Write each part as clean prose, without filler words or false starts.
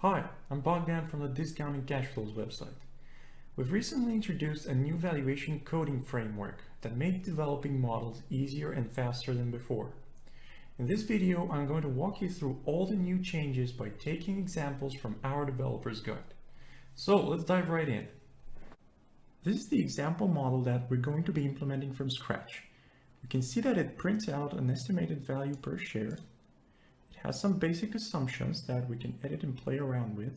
Hi, I'm Bogdan from the Discounting Cash Flows website. We've recently introduced a new valuation coding framework that made developing models easier and faster than before. In this video, I'm going to walk you through all the new changes by taking examples from our developer's guide. So let's dive right in. This is the example model that we're going to be implementing from scratch. We can see that it prints out an estimated value per share. It has some basic assumptions that we can edit and play around with.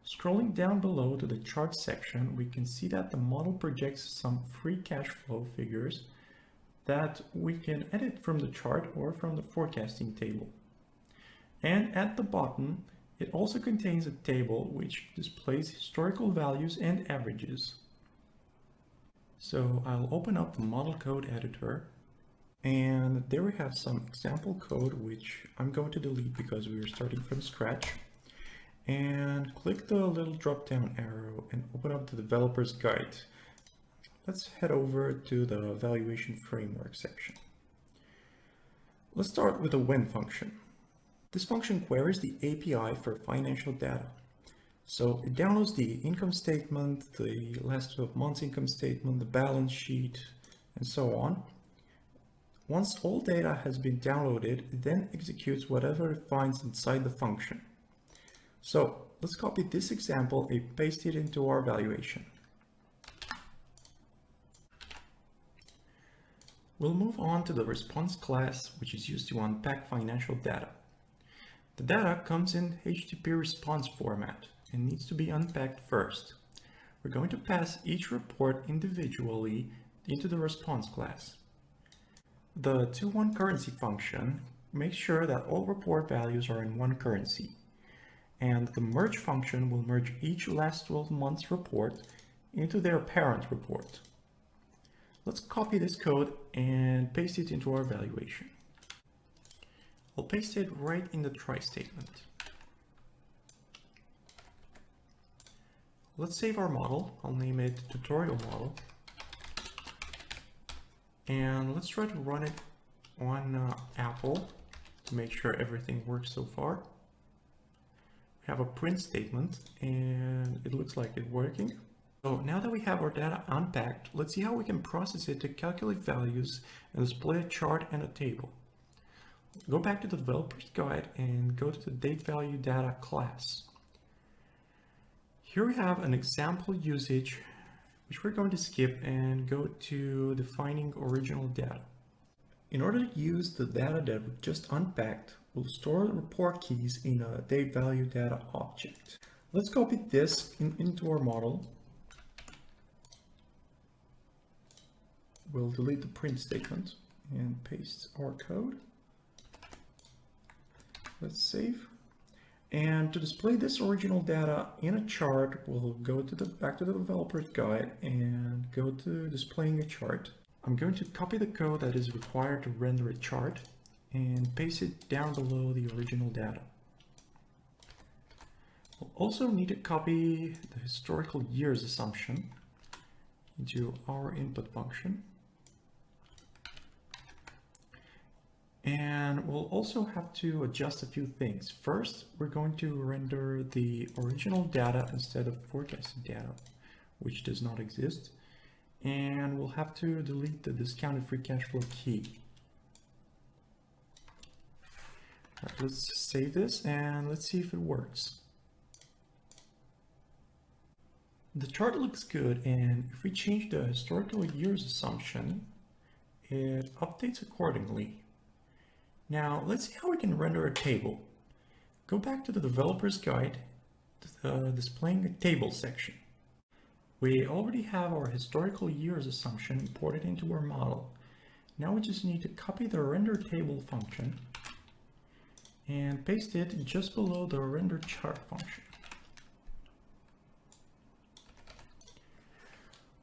Scrolling down below to the chart section, we can see that the model projects some free cash flow figures that we can edit from the chart or from the forecasting table. And at the bottom, it also contains a table which displays historical values and averages. So I'll open up the model code editor, and there we have some example code which I'm going to delete because we are starting from scratch. And click the little drop down arrow and open up the developer's guide. Let's head over to the valuation framework section. Let's start with the when function. This function queries the API for financial data. So it downloads the income statement, the last 12 months income statement, the balance sheet, and so on. Once all data has been downloaded, it then executes whatever it finds inside the function. So let's copy this example and paste it into our valuation. We'll move on to the response class, which is used to unpack financial data. The data comes in HTTP response format and needs to be unpacked first. We're going to pass each report individually into the response class. The to_one_currency function makes sure that all report values are in one currency. And the merge function will merge each last 12 months report into their parent report. Let's copy this code and paste it into our valuation. I'll paste it right in the try statement. Let's save our model. I'll name it tutorial model. And let's try to run it on Apple to make sure everything works so far. We have a print statement and it looks like it's working. So now that we have our data unpacked, let's see how we can process it to calculate values and display a chart and a table. Go back to the developer's guide and go to the date value data class. Here we have an example usage which we're going to skip and go to defining original data. In order to use the data that we just unpacked, we'll store the report keys in a date value data object. Let's copy this into our model. We'll delete the print statement and paste our code. Let's save. And to display this original data in a chart, we'll go to back to the developer's guide and go to displaying a chart. I'm going to copy the code that is required to render a chart and paste it down below the original data. We'll also need to copy the historical years assumption into our input function. And we'll also have to adjust a few things. First, we're going to render the original data instead of forecasted data, which does not exist. And we'll have to delete the discounted free cash flow key. All right, let's save this and let's see if it works. The chart looks good, and if we change the historical years assumption, it updates accordingly. Now let's see how we can render a table. Go back to the developer's guide to the displaying a table section. We already have our historical years assumption imported into our model. Now we just need to copy the render table function and paste it just below the render chart function.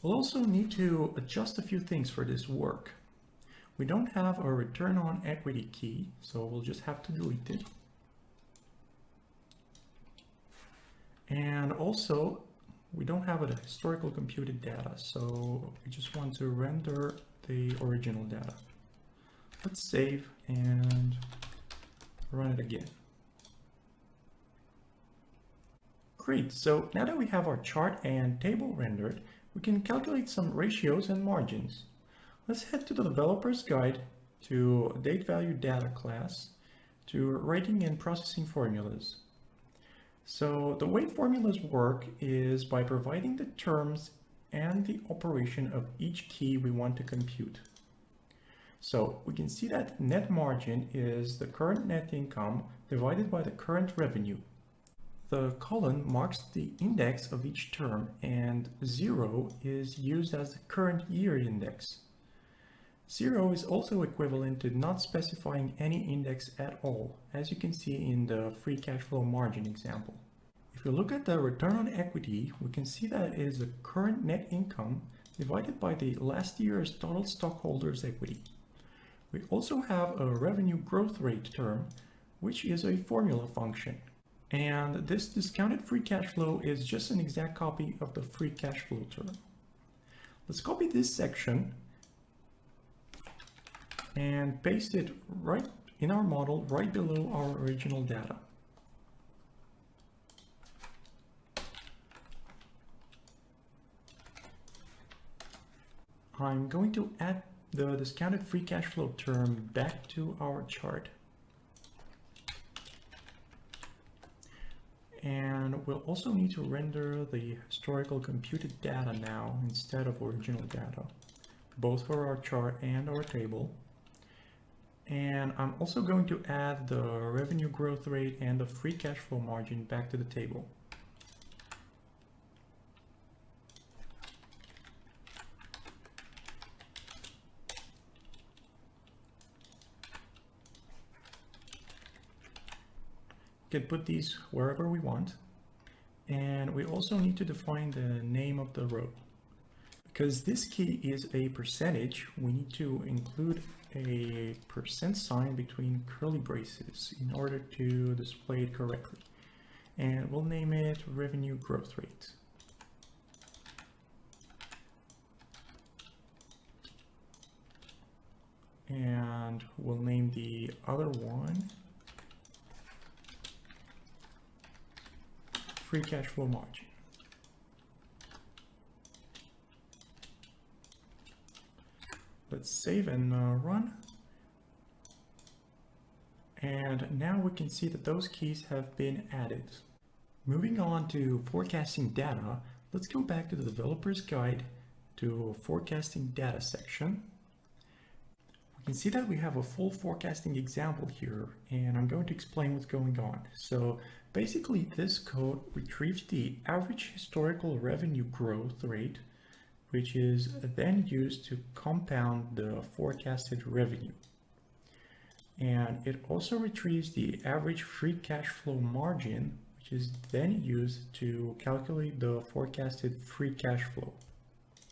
We'll also need to adjust a few things for this work. We don't have a return on equity key, so we'll just have to delete it. And also, we don't have a historical computed data, so we just want to render the original data. Let's save and run it again. Great, so now that we have our chart and table rendered, we can calculate some ratios and margins. Let's head to the developer's guide to date value data class to writing and processing formulas. So the way formulas work is by providing the terms and the operation of each key we want to compute. So we can see that net margin is the current net income divided by the current revenue. The colon marks the index of each term, and 0 is used as the current year index. 0 is also equivalent to not specifying any index at all, as you can see in the free cash flow margin example. If we look at the return on equity, we can see that it is the current net income divided by the last year's total stockholders' equity. We also have a revenue growth rate term, which is a formula function. And this discounted free cash flow is just an exact copy of the free cash flow term. Let's copy this section and paste it right in our model, right below our original data. I'm going to add the discounted free cash flow term back to our chart. And we'll also need to render the historical computed data now instead of original data, both for our chart and our table. And I'm also going to add the revenue growth rate and the free cash flow margin back to the table. We can put these wherever we want, and we also need to define the name of the row. Because this key is a percentage, we need to include a percent sign between curly braces in order to display it correctly. And we'll name it revenue growth rate. And we'll name the other one free cash flow margin. Let's save and run. And now we can see that those keys have been added. Moving on to forecasting data, let's go back to the developer's guide to forecasting data section. We can see that we have a full forecasting example here, and I'm going to explain what's going on. So basically, this code retrieves the average historical revenue growth rate, which is then used to compound the forecasted revenue. And it also retrieves the average free cash flow margin, which is then used to calculate the forecasted free cash flow.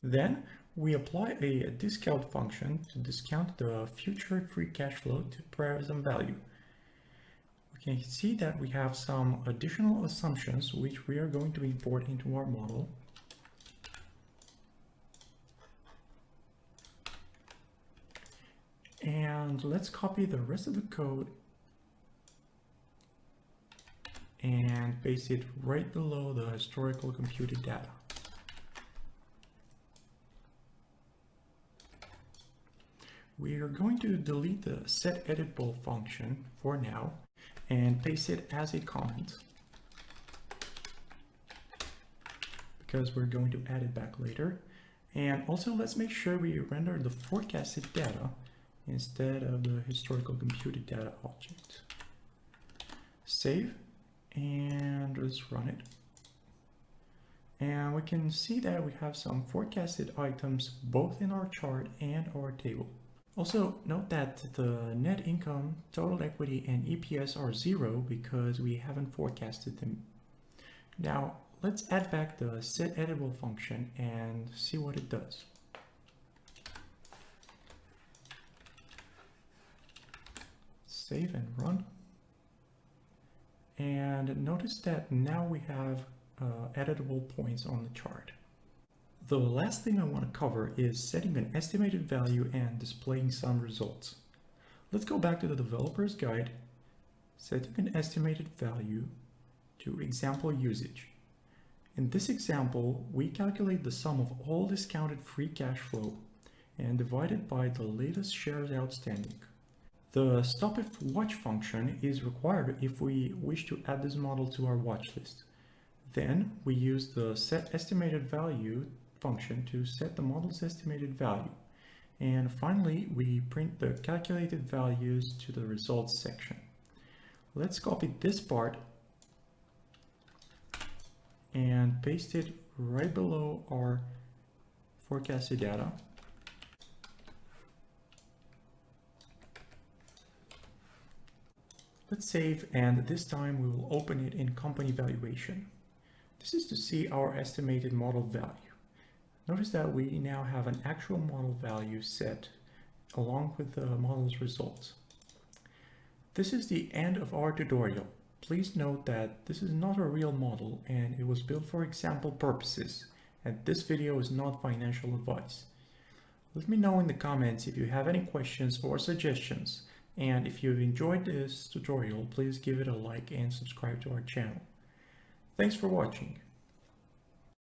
Then we apply a discount function to discount the future free cash flow to present value. We can see that we have some additional assumptions which we are going to import into our model. And let's copy the rest of the code and paste it right below the historical computed data. We are going to delete the setEditable function for now and paste it as a comment, because we're going to add it back later. And also, let's make sure we render the forecasted data instead of the historical computed data object. Save, and let's run it. And we can see that we have some forecasted items both in our chart and our table. Also, note that the net income, total equity, and EPS are 0 because we haven't forecasted them. Now, let's add back the setEditable function and see what it does. Save and run. And notice that now we have editable points on the chart. The last thing I want to cover is setting an estimated value and displaying some results. Let's go back to the developer's guide, setting an estimated value to example usage. In this example, we calculate the sum of all discounted free cash flow and divide it by the latest shares outstanding. The stop if watch function is required if we wish to add this model to our watch list. Then we use the set estimated value function to set the model's estimated value. And finally, we print the calculated values to the results section. Let's copy this part and paste it right below our forecasted data. Let's save, and this time we will open it in company valuation. This is to see our estimated model value. Notice that we now have an actual model value set along with the model's results. This is the end of our tutorial. Please note that this is not a real model and it was built for example purposes, and this video is not financial advice. Let me know in the comments if you have any questions or suggestions, and if you've enjoyed this tutorial, please give it a like and subscribe to our channel. Thanks for watching.